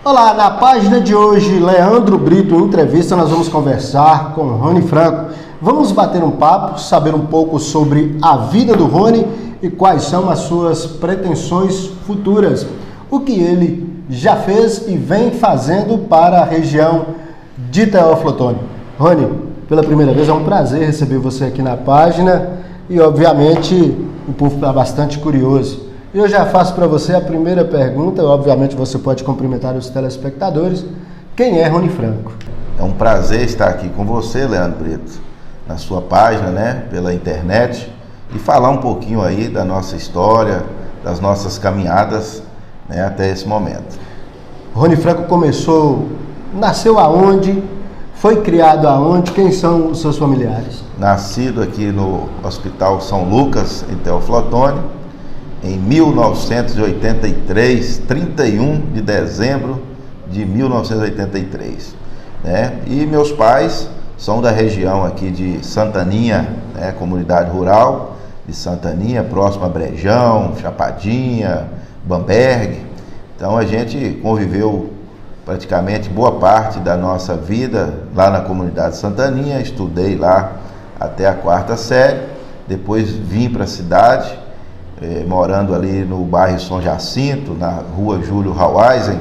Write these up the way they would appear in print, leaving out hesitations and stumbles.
Olá, na página de hoje, Leandro Brito, em entrevista, nós vamos conversar com Rony Franco. Vamos bater um papo, saber um pouco sobre a vida do Rony e quais são as suas pretensões futuras. O que ele já fez e vem fazendo para a região de Teófilo Otoni. Rony, pela primeira vez é um prazer receber você aqui na página e, obviamente, o povo está bastante curioso. Eu já faço para você a primeira pergunta, obviamente você pode cumprimentar os telespectadores. Quem é Rony Franco? É um prazer estar aqui com você, Leandro Brito, na sua página, né, pela internet, e falar um pouquinho aí da nossa história, das nossas caminhadas, né, até esse momento. Rony Franco nasceu aonde? Foi criado aonde? Quem são os seus familiares? Nascido aqui no Hospital São Lucas, em Teófilo Otoni, em 1983, 31 de dezembro de 1983, né? E meus pais são da região aqui de Santaninha, né? Comunidade rural de Santaninha, próximo a Brejão, Chapadinha, Bamberg. Então a gente conviveu praticamente boa parte da nossa vida lá na comunidade de Santaninha, estudei lá até a 4ª série, depois vim para a cidade, morando ali no bairro São Jacinto, na rua Júlio Haueisen,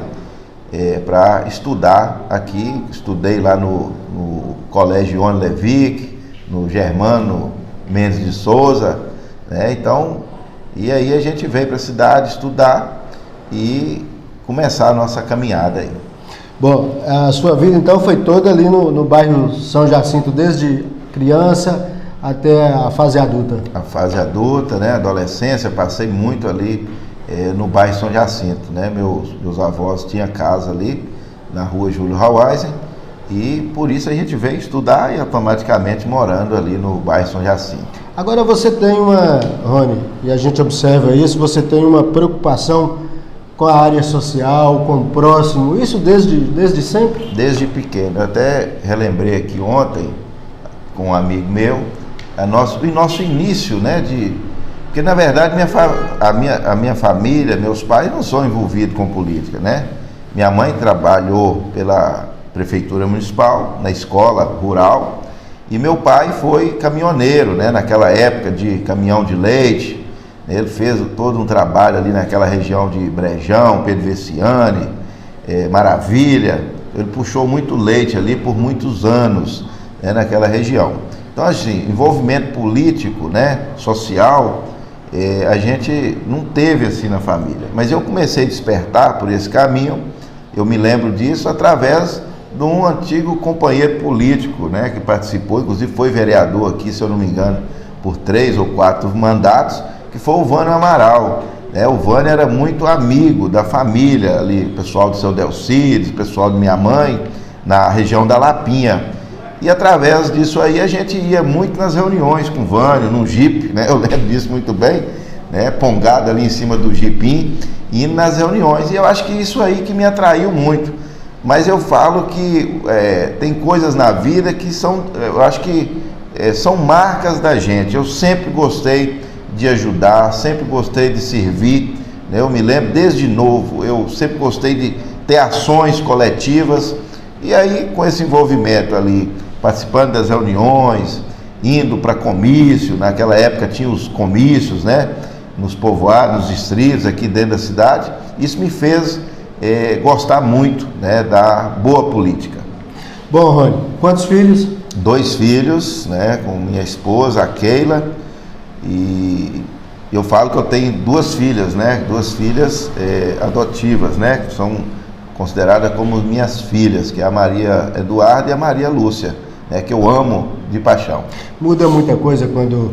para estudar aqui. Estudei lá no Colégio Ione Levic, no Germano Mendes de Souza, né? Então, e aí a gente veio para a cidade estudar e começar a nossa caminhada aí. Bom, a sua vida então foi toda ali no bairro São Jacinto, desde criança até a fase adulta? A fase adulta, né, adolescência, passei muito ali no bairro São Jacinto, né? Meus avós tinham casa ali na rua Júlio Haueisen e por isso a gente veio estudar e automaticamente morando ali no bairro São Jacinto. Agora você tem Rony, e a gente observa isso, você tem uma preocupação com a área social, com o próximo, isso desde sempre? Desde pequeno. Eu até relembrei aqui ontem com um amigo meu, nosso início, né, porque na verdade a minha família, meus pais não são envolvidos com política, né? Minha mãe trabalhou pela prefeitura municipal, na escola rural, e meu pai foi caminhoneiro, né, naquela época de caminhão de leite. Ele fez todo um trabalho ali naquela região de Brejão, Pedro Veciani, Maravilha. Ele puxou muito leite ali por muitos anos, né, naquela região. Então, assim, envolvimento político, né, social, a gente não teve assim na família. Mas eu comecei a despertar por esse caminho, eu me lembro disso através de um antigo companheiro político, né, que participou, inclusive foi vereador aqui, se eu não me engano, por 3 ou 4 mandatos, que foi o Vânio Amaral, né? O Vânio era muito amigo da família ali, pessoal do seu Delcides, pessoal de minha mãe, na região da Lapinha. E através disso aí a gente ia muito nas reuniões com o Vânio, num jipe, né? Eu lembro disso muito bem, né? Pongado ali em cima do jipim, indo nas reuniões. E eu acho que isso aí que me atraiu muito. Mas eu falo que tem coisas na vida que são, eu acho que são marcas da gente. Eu sempre gostei de ajudar, sempre gostei de servir, né? Eu me lembro desde novo, eu sempre gostei de ter ações coletivas. E aí com esse envolvimento ali, participando das reuniões, indo para comício, naquela época tinha os comícios, né, nos povoados, nos distritos aqui dentro da cidade, isso me fez gostar muito, né, da boa política. Bom, Rony, quantos filhos? 2 filhos, né, com minha esposa, a Keila, e eu falo que eu tenho 2 filhas, né, 2 filhas adotivas, né, que são consideradas como minhas filhas, que é a Maria Eduarda e a Maria Lúcia, né, que eu amo de paixão. Muda muita coisa quando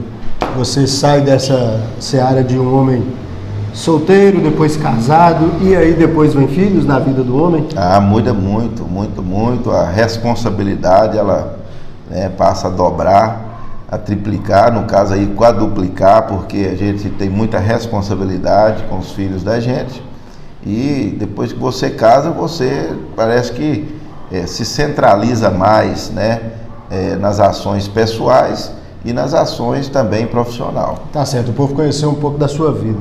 você sai dessa seara de um homem solteiro, depois casado, e aí depois vem filhos na vida do homem? Muda muito, muito, muito. A responsabilidade, ela, né, passa a dobrar, a triplicar, no caso aí quadruplicar, porque a gente tem muita responsabilidade com os filhos da gente. E depois que você casa, você parece que se centraliza mais, né, nas ações pessoais e nas ações também profissional. Tá certo, o povo conheceu um pouco da sua vida.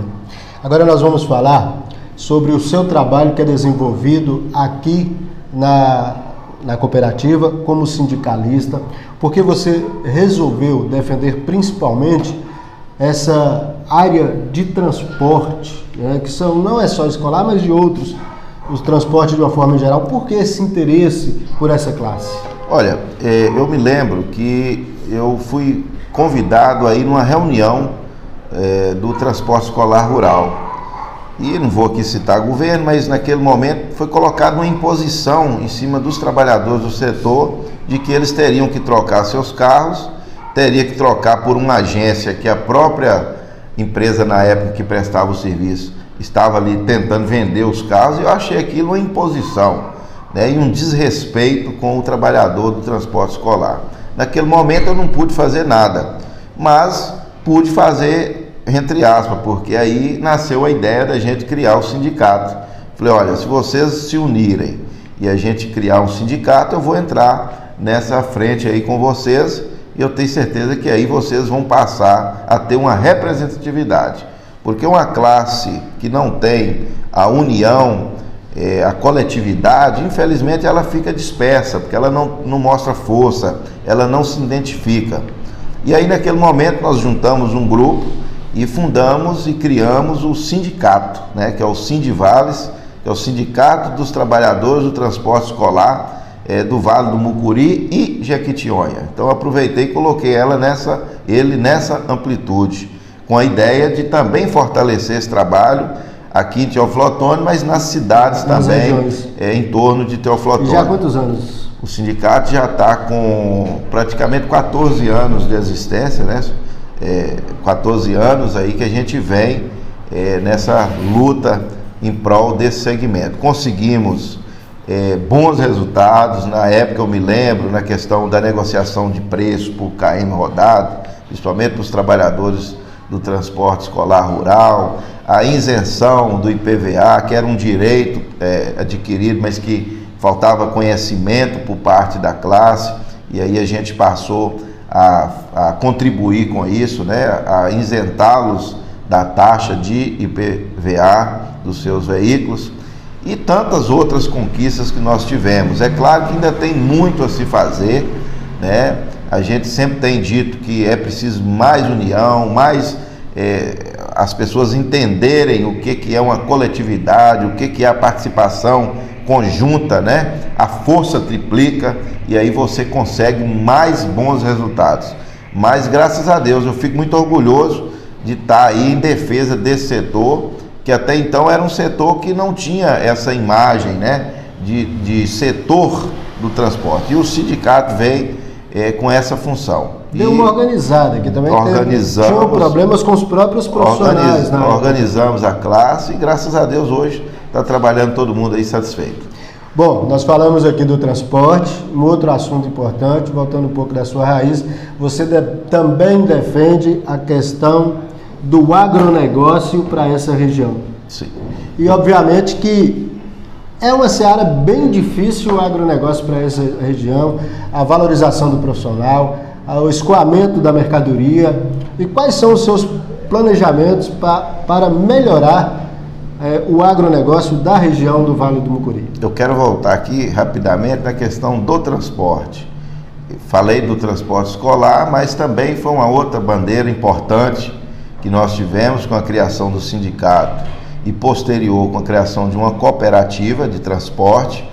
Agora nós vamos falar sobre o seu trabalho que é desenvolvido aqui na cooperativa como sindicalista, porque você resolveu defender principalmente essa área de transporte, né, que não é só escolar, mas de outros, os transportes de uma forma geral. Por que esse interesse por essa classe? Olha, eu me lembro que eu fui convidado aí numa reunião do transporte escolar rural. E não vou aqui citar governo, mas naquele momento foi colocada uma imposição em cima dos trabalhadores do setor de que eles teriam que trocar seus carros, teria que trocar por uma agência que a própria empresa na época que prestava o serviço estava ali tentando vender os carros, e eu achei aquilo uma imposição, né, e um desrespeito com o trabalhador do transporte escolar. Naquele momento eu não pude fazer nada, mas pude fazer entre aspas, porque aí nasceu a ideia da gente criar o sindicato. Falei, olha, se vocês se unirem e a gente criar um sindicato, eu vou entrar nessa frente aí com vocês, e eu tenho certeza que aí vocês vão passar a ter uma representatividade, porque uma classe que não tem a união, a coletividade, infelizmente ela fica dispersa, porque ela não mostra força, ela não se identifica. E aí naquele momento nós juntamos um grupo e fundamos e criamos o sindicato, né, que é o Sindivales, que é o Sindicato dos Trabalhadores do Transporte Escolar do Vale do Mucuri e Jequitinhonha. Então aproveitei e coloquei ele nessa amplitude, com a ideia de também fortalecer esse trabalho aqui em Teófilo Otoni, mas nas cidades também, em torno de Teófilo Otoni. E já há quantos anos? O sindicato já está com praticamente 14 anos de existência, né? 14 anos aí que a gente vem nessa luta em prol desse segmento. Conseguimos bons resultados. Na época eu me lembro, na questão da negociação de preço por km rodado, principalmente para os trabalhadores do transporte escolar rural, a isenção do IPVA, que era um direito adquirido, mas que faltava conhecimento por parte da classe, e aí a gente passou a contribuir com isso, né, a isentá-los da taxa de IPVA dos seus veículos, e tantas outras conquistas que nós tivemos. É claro que ainda tem muito a se fazer, né? A gente sempre tem dito que é preciso mais união, mais as pessoas entenderem o que é uma coletividade, o que é a participação conjunta, né? A força triplica e aí você consegue mais bons resultados. Mas graças a Deus eu fico muito orgulhoso de estar aí em defesa desse setor, que até então era um setor que não tinha essa imagem, né, de setor do transporte. E o sindicato veio com essa função. Deu uma organizada, que também tinha problemas com os próprios profissionais. Organizamos a classe e graças a Deus hoje está trabalhando todo mundo aí satisfeito. Bom, nós falamos aqui do transporte, um outro assunto importante, voltando um pouco da sua raiz, você também defende a questão do agronegócio para essa região. Sim. E obviamente que é uma seara bem difícil o agronegócio para essa região, a valorização do profissional, o escoamento da mercadoria. E quais são os seus planejamentos para melhorar o agronegócio da região do Vale do Mucuri? Eu quero voltar aqui rapidamente na questão do transporte. Falei do transporte escolar, mas também foi uma outra bandeira importante que nós tivemos com a criação do sindicato e posterior com a criação de uma cooperativa de transporte,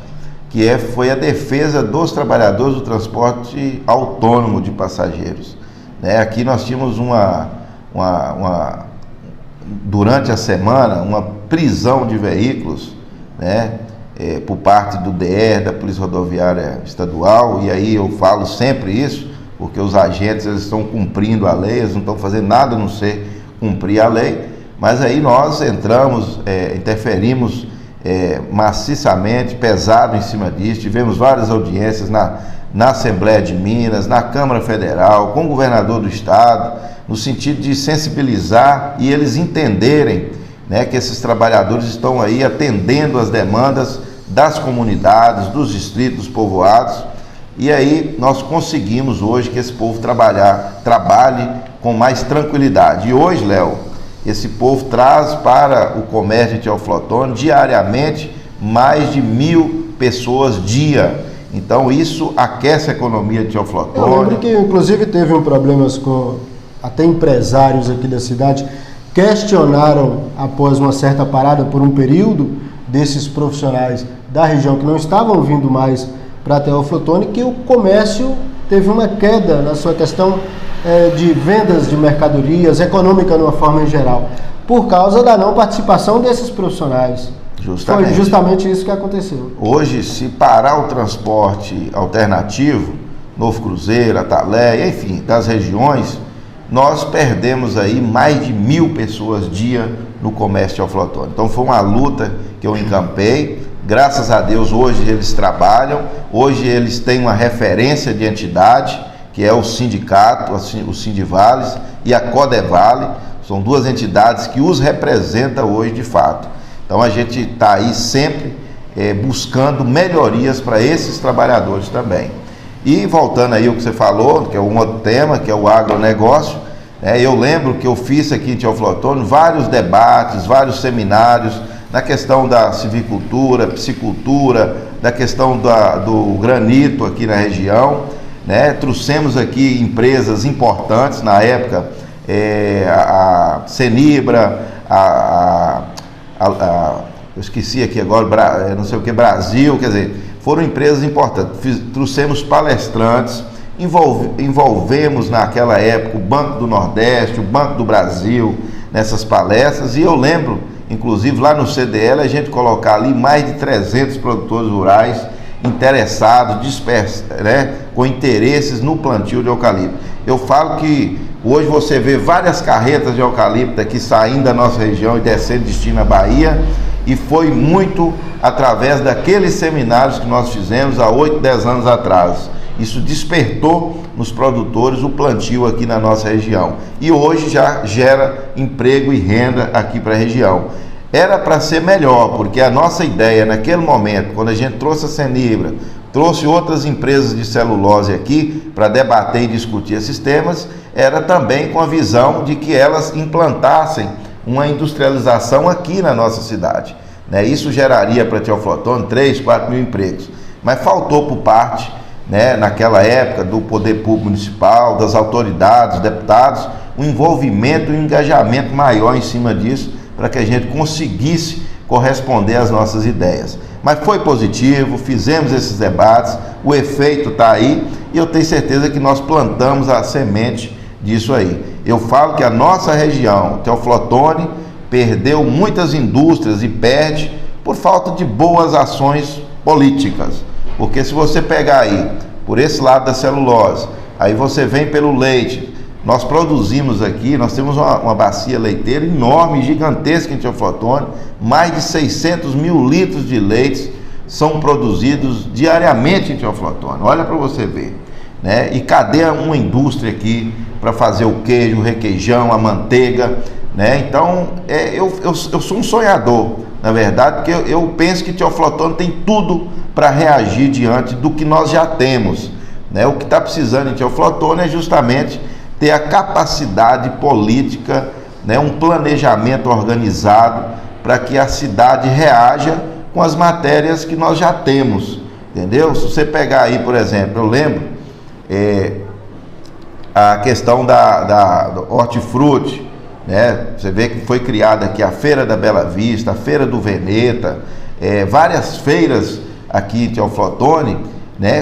que foi a defesa dos trabalhadores do transporte autônomo de passageiros. Aqui nós tínhamos durante a semana, uma prisão de veículos, por parte do DR, da Polícia Rodoviária Estadual, e aí eu falo sempre isso, porque os agentes eles estão cumprindo a lei, eles não estão fazendo nada a não ser cumprir a lei, mas aí nós entramos, interferimos maciçamente, pesado em cima disso, tivemos várias audiências na Assembleia de Minas, na Câmara Federal, com o governador do estado, no sentido de sensibilizar e eles entenderem, que esses trabalhadores estão aí atendendo as demandas das comunidades, dos distritos, dos povoados, e aí nós conseguimos hoje que esse povo trabalhe com mais tranquilidade. E hoje, Léo, esse povo traz para o comércio de Teoflotone diariamente mais de 1.000 pessoas dia. Então isso aquece a economia de Teoflotone. Eu lembro que inclusive teve problemas com até empresários aqui da cidade, questionaram após uma certa parada por um período desses profissionais da região que não estavam vindo mais para Teoflotone, que o comércio teve uma queda na sua questão de vendas de mercadorias, econômica de uma forma em geral, por causa da não participação desses profissionais. Justamente. Foi justamente isso que aconteceu. Hoje, se parar o transporte alternativo, Novo Cruzeiro, Ataleia, enfim, das regiões, nós perdemos aí mais de 1.000 pessoas dia no comércio Teoflotone. Então foi uma luta que eu encampei. Graças a Deus hoje eles trabalham, hoje eles têm uma referência de entidade, que é o sindicato, o Sindivales e a Codevale. São duas entidades que os representam hoje de fato. Então a gente está aí sempre buscando melhorias para esses trabalhadores também. E voltando aí ao que você falou, que é um outro tema, que é o agronegócio, eu lembro que eu fiz aqui em Teoflotone vários debates, vários seminários na questão da civicultura, piscicultura, da questão do granito aqui na região, Trouxemos aqui empresas importantes na época, a Senibra, eu esqueci aqui agora, não sei o que, Brasil, quer dizer, foram empresas importantes. Trouxemos palestrantes, envolvemos naquela época o Banco do Nordeste, o Banco do Brasil nessas palestras, e eu lembro, inclusive lá no CDL, a gente colocar ali mais de 300 produtores rurais interessados, dispersos, com interesses no plantio de eucalipto. Eu falo que hoje você vê várias carretas de eucalipto aqui saindo da nossa região e descendo destino à Bahia, e foi muito através daqueles seminários que nós fizemos há 8, 10 anos atrás. Isso despertou nos produtores o plantio aqui na nossa região, e hoje já gera emprego e renda aqui para a região. Era para ser melhor, porque a nossa ideia naquele momento, quando a gente trouxe a Senibra, trouxe outras empresas de celulose aqui para debater e discutir esses temas, era também com a visão de que elas implantassem uma industrialização aqui na nossa cidade. Isso geraria para Teoflotone 3, 4 mil empregos. Mas faltou por parte, naquela época, do poder público municipal, das autoridades, deputados, um envolvimento e um engajamento maior em cima disso, para que a gente conseguisse corresponder às nossas ideias. Mas foi positivo, fizemos esses debates, o efeito está aí, e eu tenho certeza que nós plantamos a semente disso aí. Eu falo que a nossa região, Teoflotone, perdeu muitas indústrias e perde por falta de boas ações políticas. Porque se você pegar aí, por esse lado da celulose, aí você vem pelo leite. Nós produzimos aqui, nós temos uma bacia leiteira enorme, gigantesca em Teoflotone, mais de 600 mil litros de leite são produzidos diariamente em Teoflotone. Olha para você ver, E cadê uma indústria aqui para fazer o queijo, o requeijão, a manteiga, Então, eu sou um sonhador, na verdade, porque eu penso que Teoflotone tem tudo para reagir diante do que nós já temos, O que está precisando em Teoflotone é justamente ter a capacidade política, um planejamento organizado para que a cidade reaja com as matérias que nós já temos, entendeu? Se você pegar aí, por exemplo, eu lembro a questão do hortifruti, Você vê que foi criada aqui a Feira da Bela Vista, a Feira do Veneta, várias feiras aqui em Teoflotone,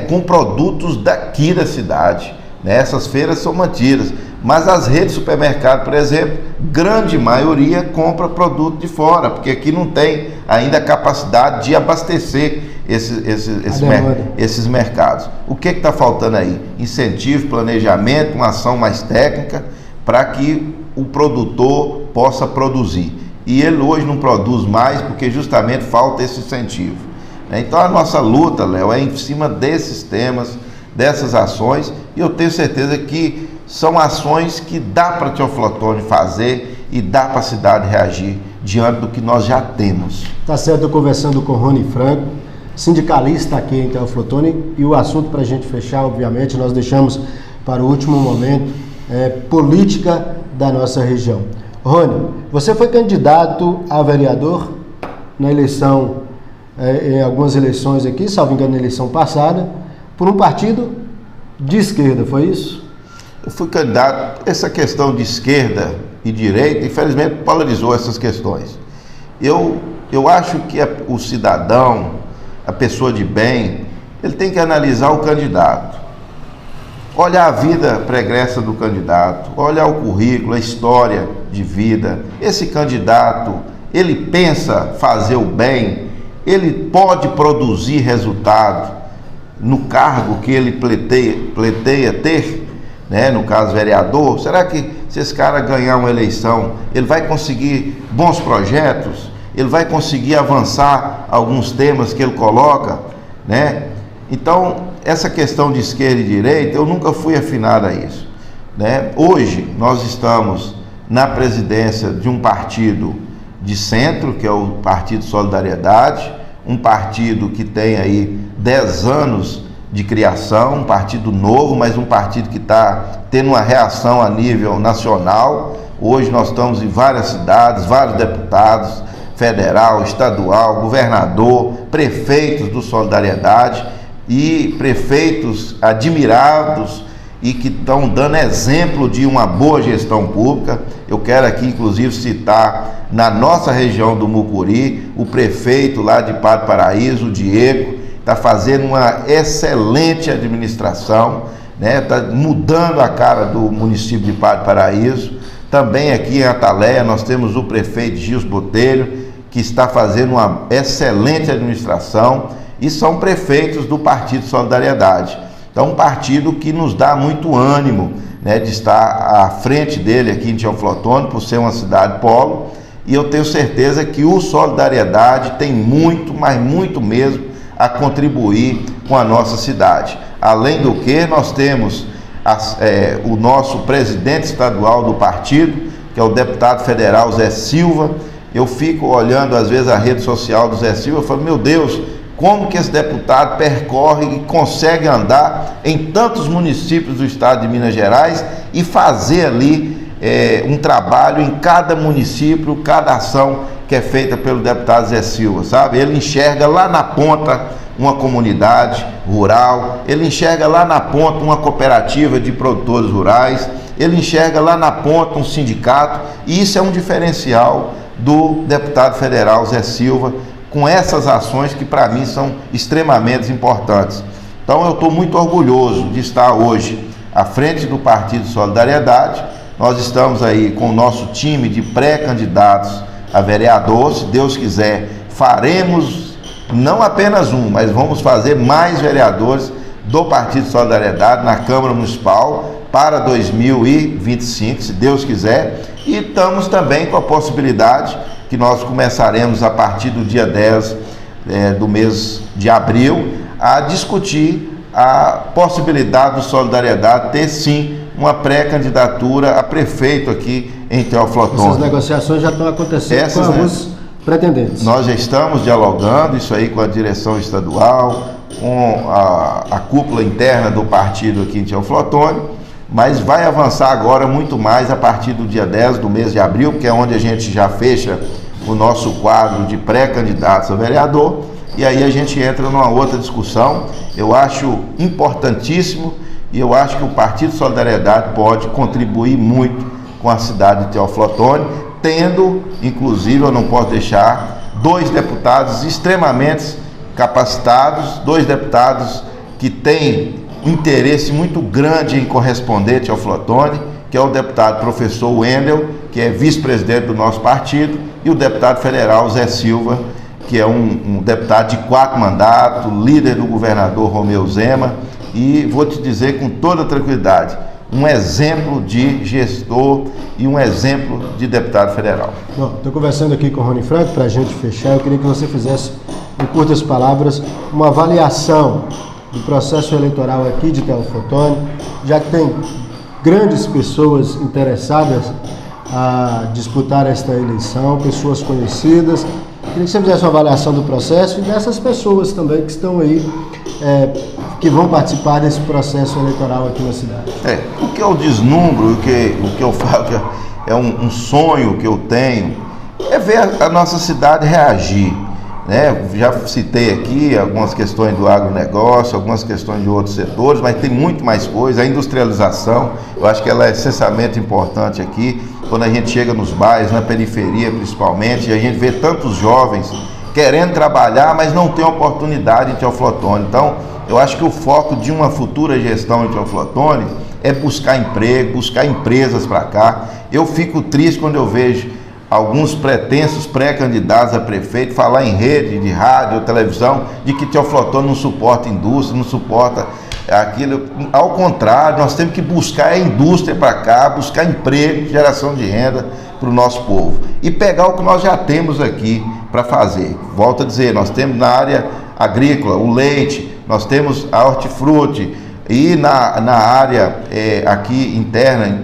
com produtos daqui da cidade. Essas feiras são mantidas, mas as redes de supermercado, por exemplo, grande maioria compra produto de fora, porque aqui não tem ainda a capacidade de abastecer esses mercados. O que está faltando aí? Incentivo, planejamento, uma ação mais técnica para que o produtor possa produzir. E ele hoje não produz mais porque justamente falta esse incentivo. Então a nossa luta, Léo, é em cima desses temas, dessas ações, e eu tenho certeza que são ações que dá para Teoflotone fazer e dá para a cidade reagir diante do que nós já temos. Tá certo, eu conversando com Rony Franco, sindicalista aqui em Teoflotone, e o assunto para a gente fechar, obviamente, nós deixamos para o último momento, política da nossa região. Rony, você foi candidato a vereador na eleição, em algumas eleições aqui, salvo engano, na eleição passada, por um partido de esquerda, foi isso? Eu fui candidato. Essa questão de esquerda e direita, infelizmente, polarizou essas questões. Eu acho que o cidadão, a pessoa de bem, ele tem que analisar o candidato, olhar a vida pregressa do candidato, olhar o currículo, a história de vida. Esse candidato, ele pensa fazer o bem, ele pode produzir resultado no cargo que ele pleiteia ter, né? No caso vereador. Será que se esse cara ganhar uma eleição, ele vai conseguir bons projetos? Ele vai conseguir avançar alguns temas que ele coloca, né? Então, essa questão de esquerda e direita, eu nunca fui afinado a isso, né? Hoje, nós estamos na presidência de um partido de centro, que é o Partido Solidariedade, um partido que tem aí 10 anos de criação, um partido novo, mas um partido que está tendo uma reação a nível nacional. Hoje nós estamos em várias cidades, vários deputados, federal, estadual, governador, prefeitos do Solidariedade e prefeitos admirados e que estão dando exemplo de uma boa gestão pública. Eu quero aqui, inclusive, citar na nossa região do Mucuri, o prefeito lá de Padre Paraíso, o Diego, está fazendo uma excelente administração, né? Está mudando a cara do município de Padre Paraíso. Também aqui em Ataleia nós temos o prefeito Gils Botelho, que está fazendo uma excelente administração, e são prefeitos do Partido Solidariedade. Então, um partido que nos dá muito ânimo, né, de estar à frente dele aqui em Teoflotone, por ser uma cidade polo, e eu tenho certeza que o Solidariedade tem muito, mas muito mesmo, a contribuir com a nossa cidade. Além do que, nós temos o nosso presidente estadual do partido, que é o deputado federal Zé Silva. Eu fico olhando às vezes a rede social do Zé Silva e falo, meu Deus, como que esse deputado percorre e consegue andar em tantos municípios do estado de Minas Gerais e fazer ali um trabalho em cada município, cada ação que é feita pelo deputado Zé Silva, sabe? Ele enxerga lá na ponta uma comunidade rural, ele enxerga lá na ponta uma cooperativa de produtores rurais, ele enxerga lá na ponta um sindicato, e isso é um diferencial do deputado federal Zé Silva, com essas ações que para mim são extremamente importantes. Então eu estou muito orgulhoso de estar hoje à frente do Partido Solidariedade. Nós estamos aí com o nosso time de pré-candidatos a vereador. Se Deus quiser, faremos não apenas um, mas vamos fazer mais vereadores do Partido Solidariedade na Câmara Municipal para 2025, se Deus quiser. E estamos também com a possibilidade que nós começaremos a partir do dia 10 do mês de abril a discutir a possibilidade do Solidariedade ter sim uma pré-candidatura a prefeito aqui em Teoflotone. Essas negociações já estão acontecendo com alguns pretendentes. Nós já estamos dialogando isso aí com a direção estadual, com a cúpula interna do partido aqui em Teoflotone, mas vai avançar agora muito mais a partir do dia 10 do mês de abril, que é onde a gente já fecha o nosso quadro de pré-candidatos a vereador, e aí a gente entra numa outra discussão. Eu acho importantíssimo, e eu acho que o Partido Solidariedade pode contribuir muito com a cidade de Teoflotone, tendo, inclusive, eu não posso deixar, 2 deputados extremamente capacitados, 2 deputados que têm um interesse muito grande em corresponder a Teoflotone, que é o deputado professor Wendel, que é vice-presidente do nosso partido, e o deputado federal Zé Silva, que é um deputado de 4 mandatos, líder do governador Romeu Zema, e vou te dizer com toda tranquilidade, um exemplo de gestor e um exemplo de deputado federal. Estou conversando aqui com o Rony Franco, para a gente fechar, eu queria que você fizesse, em curtas palavras, uma avaliação do processo eleitoral aqui de Teoflotone, já que tem grandes pessoas interessadas a disputar esta eleição, pessoas conhecidas. Queria que você fizesse uma avaliação do processo e dessas pessoas também que estão aí, que vão participar desse processo eleitoral aqui na cidade. O que eu deslumbro, o que eu falo, é um sonho que eu tenho, é ver a nossa cidade reagir, né? Já citei aqui algumas questões do agronegócio, algumas questões de outros setores, mas tem muito mais coisa. A industrialização, eu acho que ela é essencialmente importante aqui, quando a gente chega nos bairros, na periferia principalmente, e a gente vê tantos jovens querendo trabalhar, mas não tem oportunidade em Teoflotone. Então, eu acho que o foco de uma futura gestão em Teoflotone é buscar emprego, buscar empresas para cá. Eu fico triste quando eu vejo alguns pretensos pré-candidatos a prefeito falar em rede de rádio ou televisão de que Teoflotone não suporta indústria, não suporta aquilo. Ao contrário, nós temos que buscar a indústria para cá, buscar emprego, geração de renda para o nosso povo e pegar o que nós já temos aqui para fazer. Volto a dizer, nós temos na área agrícola o leite, nós temos a hortifruti e na área aqui interna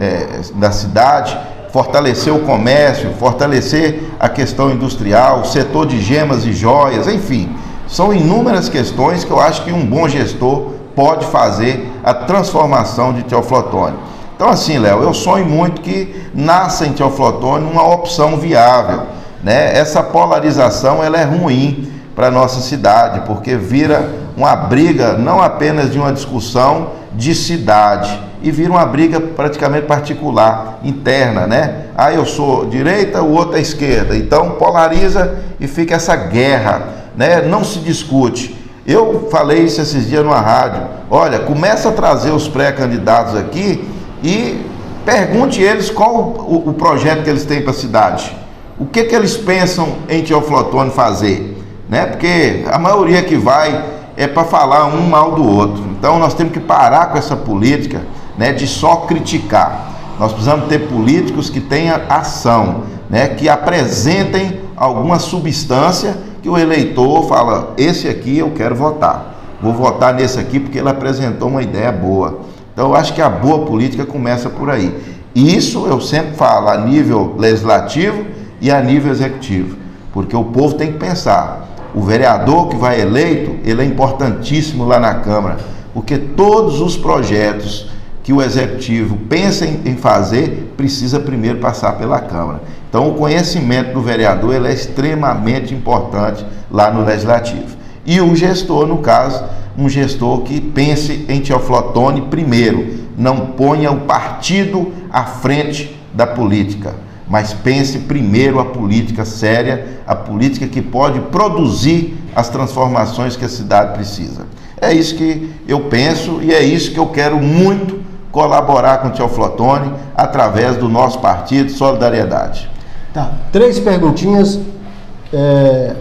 da cidade, fortalecer o comércio, fortalecer a questão industrial, o setor de gemas e joias, enfim, são inúmeras questões que eu acho que um bom gestor pode fazer a transformação de Teoflotone. Então assim, Léo, eu sonho muito que nasça em Teoflotone uma opção viável, né? Essa polarização ela é ruim para a nossa cidade, porque vira uma briga não apenas de uma discussão de cidade, e vira uma briga praticamente particular, interna, né? Ah, eu sou direita, o outro é esquerda. Então polariza e fica essa guerra, né? Não se discute. Eu falei isso esses dias numa rádio. Olha, começa a trazer os pré-candidatos aqui e pergunte eles qual o projeto que eles têm para a cidade. O que eles pensam em Teoflotone fazer, né? Porque a maioria que vai é para falar um mal do outro. Então nós temos que parar com essa política, né, de só criticar. Nós precisamos ter políticos que tenham ação, né, que apresentem alguma substância que o eleitor fala, esse aqui eu quero votar, vou votar nesse aqui porque ele apresentou uma ideia boa. Então eu acho que a boa política começa por aí. E isso eu sempre falo a nível legislativo e a nível executivo, porque o povo tem que pensar, o vereador que vai eleito, ele é importantíssimo lá na Câmara, porque todos os projetos que o executivo pensa em fazer, precisa primeiro passar pela Câmara. Então o conhecimento do vereador ele é extremamente importante lá no Legislativo. E o gestor, no caso, um gestor que pense em Teoflotone primeiro, não ponha o partido à frente da política, mas pense primeiro a política séria, a política que pode produzir as transformações que a cidade precisa. É isso que eu penso e é isso que eu quero muito colaborar com o Teoflotone através do nosso partido Solidariedade. Tá, 3 perguntinhas,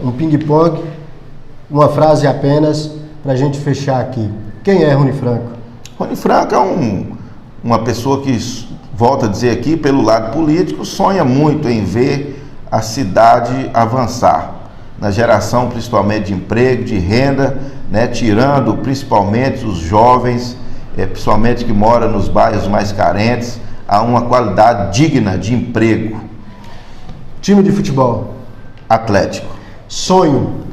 um ping-pong, uma frase apenas para a gente fechar aqui. Quem é Rony Franco? Rony Franco é uma pessoa que, volto a dizer aqui, pelo lado político, sonha muito em ver a cidade avançar, na geração principalmente de emprego, de renda, né, tirando principalmente os jovens, principalmente que moram nos bairros mais carentes, a uma qualidade digna de emprego. Time de futebol? Atlético. Sonho?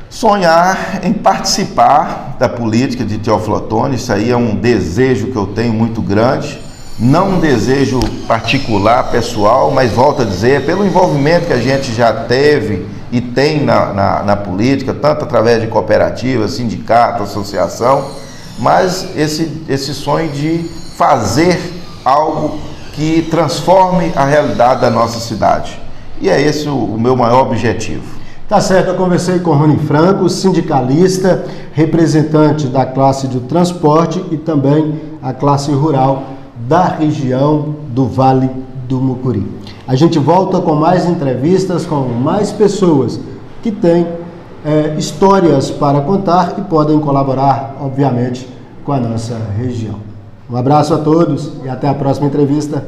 Sonhar em participar da política de Teoflotone, isso aí é um desejo que eu tenho muito grande, não um desejo particular, pessoal, mas volto a dizer, pelo envolvimento que a gente já teve e tem na política, tanto através de cooperativas, sindicato, associação, mas esse sonho de fazer algo que transforme a realidade da nossa cidade. E é esse o meu maior objetivo. Tá certo, eu conversei com Rony Franco, sindicalista, representante da classe do transporte e também a classe rural da região do Vale do Mucuri. A gente volta com mais entrevistas com mais pessoas que têm histórias para contar e podem colaborar, obviamente, com a nossa região. Um abraço a todos e até a próxima entrevista.